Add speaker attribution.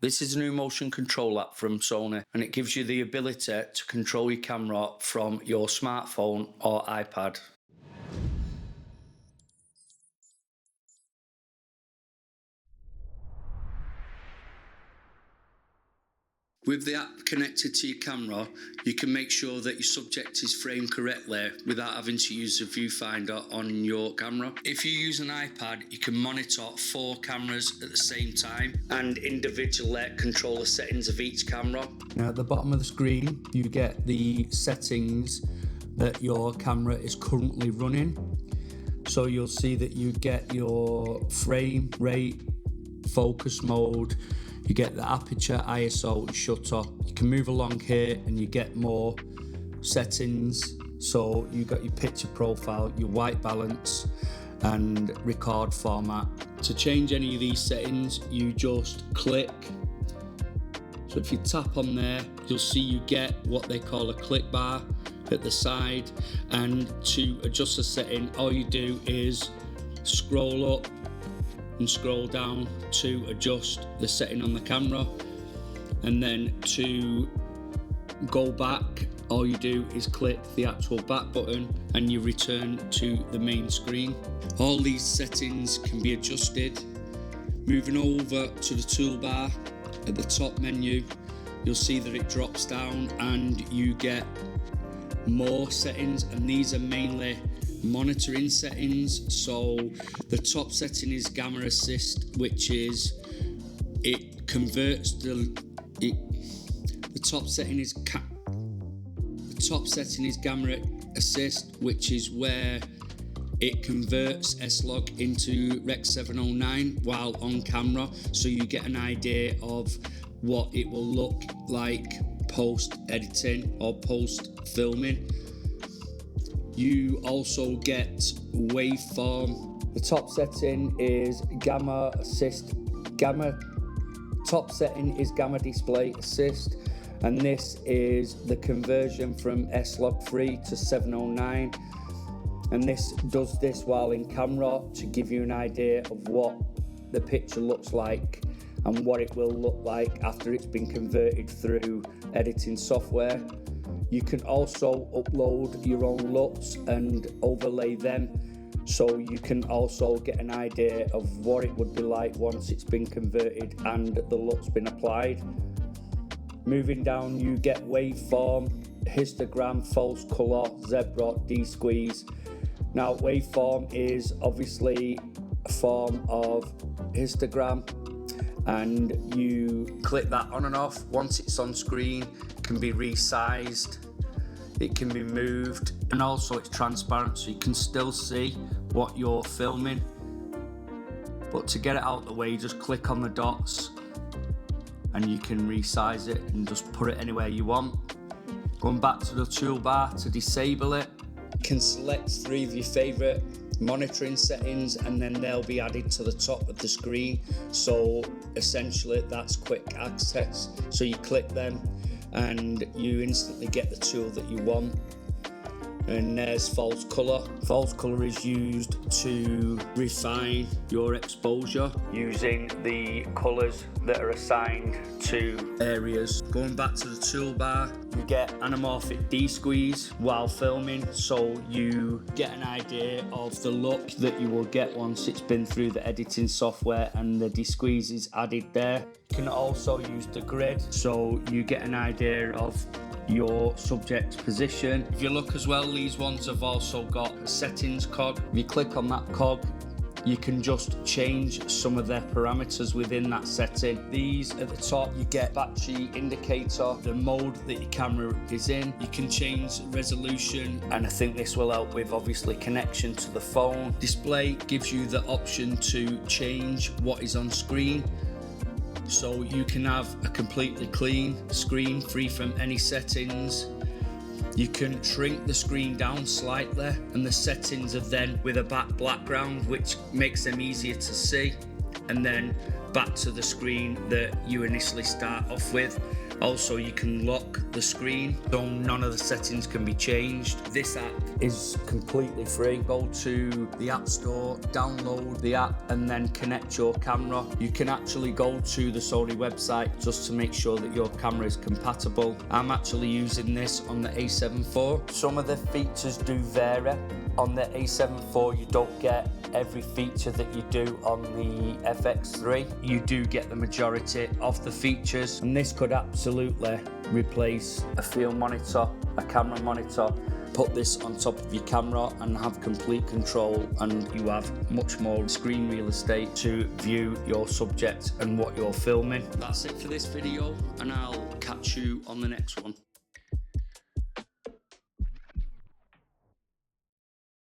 Speaker 1: This is a new motion control app from Sony, and it gives you the ability to control your camera from your smartphone or iPad. With the app connected to your camera, you can make sure that your subject is framed correctly without having to use the viewfinder on your camera. If you use an iPad, you can monitor 4 cameras at the same time and individually control the settings of each camera. Now at the bottom of the screen, you get the settings that your camera is currently running. So you'll see that you get your frame rate, focus mode, you get the aperture, ISO, shutter. You can move along here and you get more settings. So you got your picture profile, your white balance and record format. To change any of these settings, you just click. So if you tap on there, you'll see you get what they call a click bar at the side. And to adjust the setting, all you do is scroll up and scroll down to adjust the setting on the camera, and then to go back all you do is click the actual back button and you return to the main screen. All these settings can be adjusted. Moving over to the toolbar at the top menu, you'll see that it drops down and you get more settings, and these are mainly monitoring settings. So the top setting is gamma assist, which is it converts the top setting is gamma assist, which is where it converts S-Log into Rec 709 while on camera, so you get an idea of what it will look like post editing or post filming. You also get waveform. The top setting is gamma assist. Top setting is gamma display assist, and this is the conversion from S-Log 3 to 709. And this does this while in camera to give you an idea of what the picture looks like and what it will look like after it's been converted through editing software. You can also upload your own LUTs and overlay them, so you can also get an idea of what it would be like once it's been converted and the LUT's been applied. Moving down, you get waveform, histogram, false color, zebra, D-squeeze. Now waveform is obviously a form of histogram, and you click that on and off. Once it's on screen, it can be resized, it can be moved, and also it's transparent, so you can still see what you're filming. But to get it out of the way, you just click on the dots and you can resize it and just put it anywhere you want. Going back to the toolbar to disable it, you can select 3 of your favourite monitoring settings and then they'll be added to the top of the screen. So essentially that's quick access, so you click them and you instantly get the tool that you want. And there's false color. False color is used to refine your exposure using the colors that are assigned to areas. Going back to the toolbar, you get anamorphic de-squeeze while filming, so you get an idea of the look that you will get once it's been through the editing software and the de-squeeze is added there. You can also use the grid, so you get an idea of your subject's position. If you look as well, these ones have also got a settings cog. If you click on that cog, you can just change some of their parameters within that setting. These at the top, you get battery indicator, the mode that your camera is in. You can change resolution, and I think this will help with obviously connection to the phone. Display gives you the option to change what is on screen. So you can have a completely clean screen, free from any settings. You can shrink the screen down slightly, and the settings are then with a background, which makes them easier to see, and then back to the screen that you initially start off with. Also, you can lock the screen, so none of the settings can be changed. This app is completely free. Go to the App Store, download the app, and then connect your camera. You can actually go to the Sony website just to make sure that your camera is compatible. I'm actually using this on the A7 IV. Some of the features do vary. On the A7 IV, you don't get every feature that you do on the FX3. You do get the majority of the features, and this could absolutely replace a film monitor, a camera monitor. Put this on top of your camera and have complete control, and you have much more screen real estate to view your subject and what you're filming. That's it for this video, and I'll catch you on the next one.